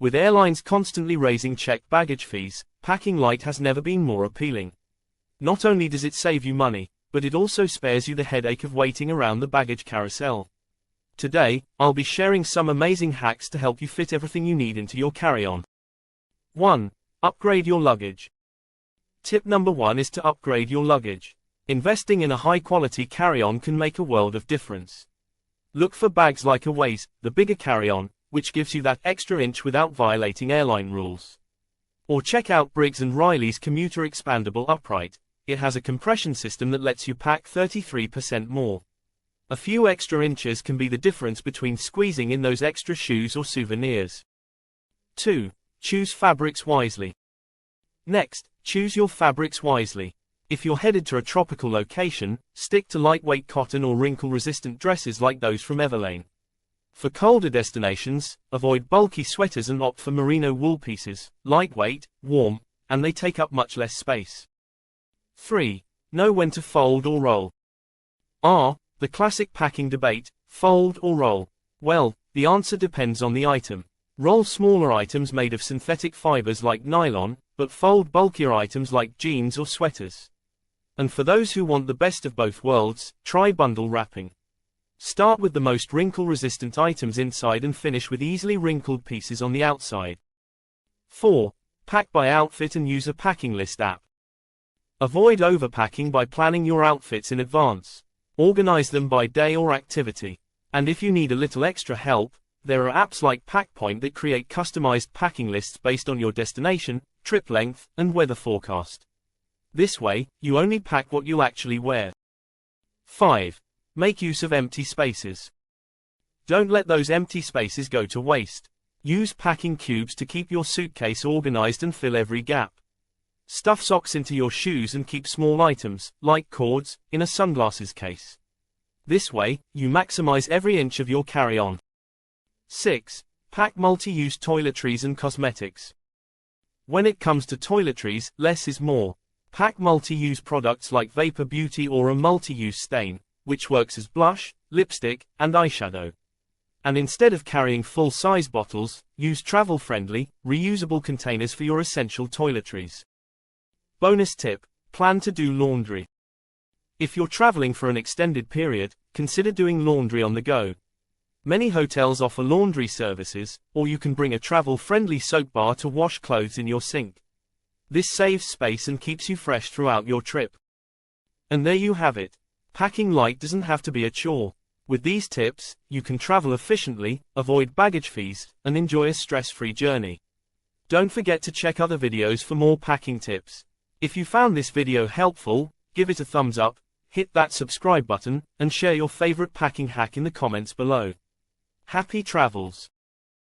With airlines constantly raising checked baggage fees, packing light has never been more appealing. Not only does it save you money, but it also spares you the headache of waiting around the baggage carousel. Today, I'll be sharing some amazing hacks to help you fit everything you need into your carry-on. 1. Upgrade your luggage. Tip number 1 is to upgrade your luggage. Investing in a high-quality carry-on can make a world of difference. Look for bags like Away's, the bigger carry-on, which gives you that extra inch without violating airline rules. Or check out Briggs & Riley's Commuter Expandable Upright. It has a compression system that lets you pack 33% more. A few extra inches can be the difference between squeezing in those extra shoes or souvenirs. 2. Choose fabrics wisely. Next, choose your fabrics wisely. If you're headed to a tropical location, stick to lightweight cotton or wrinkle-resistant dresses like those from Everlane. For colder destinations, avoid bulky sweaters and opt for merino wool pieces, lightweight, warm, and they take up much less space. 3. Know when to fold or roll. The classic packing debate, fold or roll. Well, the answer depends on the item. Roll smaller items made of synthetic fibers like nylon, but fold bulkier items like jeans or sweaters. And for those who want the best of both worlds, try bundle wrapping. Start with the most wrinkle-resistant items inside and finish with easily wrinkled pieces on the outside. 4. Pack by outfit and use a packing list app. Avoid overpacking by planning your outfits in advance. Organize them by day or activity. And if you need a little extra help, there are apps like PackPoint that create customized packing lists based on your destination, trip length, and weather forecast. This way, you only pack what you'll actually wear. 5. Make use of empty spaces. Don't let those empty spaces go to waste. Use packing cubes to keep your suitcase organized and fill every gap. Stuff socks into your shoes and keep small items, like cords, in a sunglasses case. This way, you maximize every inch of your carry-on. 6. Pack multi-use toiletries and cosmetics. When it comes to toiletries, less is more. Pack multi-use products like Vapor Beauty or a multi-use stain, which works as blush, lipstick, and eyeshadow. And instead of carrying full-size bottles, use travel-friendly, reusable containers for your essential toiletries. Bonus tip: plan to do laundry. If you're traveling for an extended period, consider doing laundry on the go. Many hotels offer laundry services, or you can bring a travel-friendly soap bar to wash clothes in your sink. This saves space and keeps you fresh throughout your trip. And there you have it. Packing light doesn't have to be a chore. With these tips, you can travel efficiently, avoid baggage fees, and enjoy a stress-free journey. Don't forget to check other videos for more packing tips. If you found this video helpful, give it a thumbs up, hit that subscribe button, and share your favorite packing hack in the comments below. Happy travels!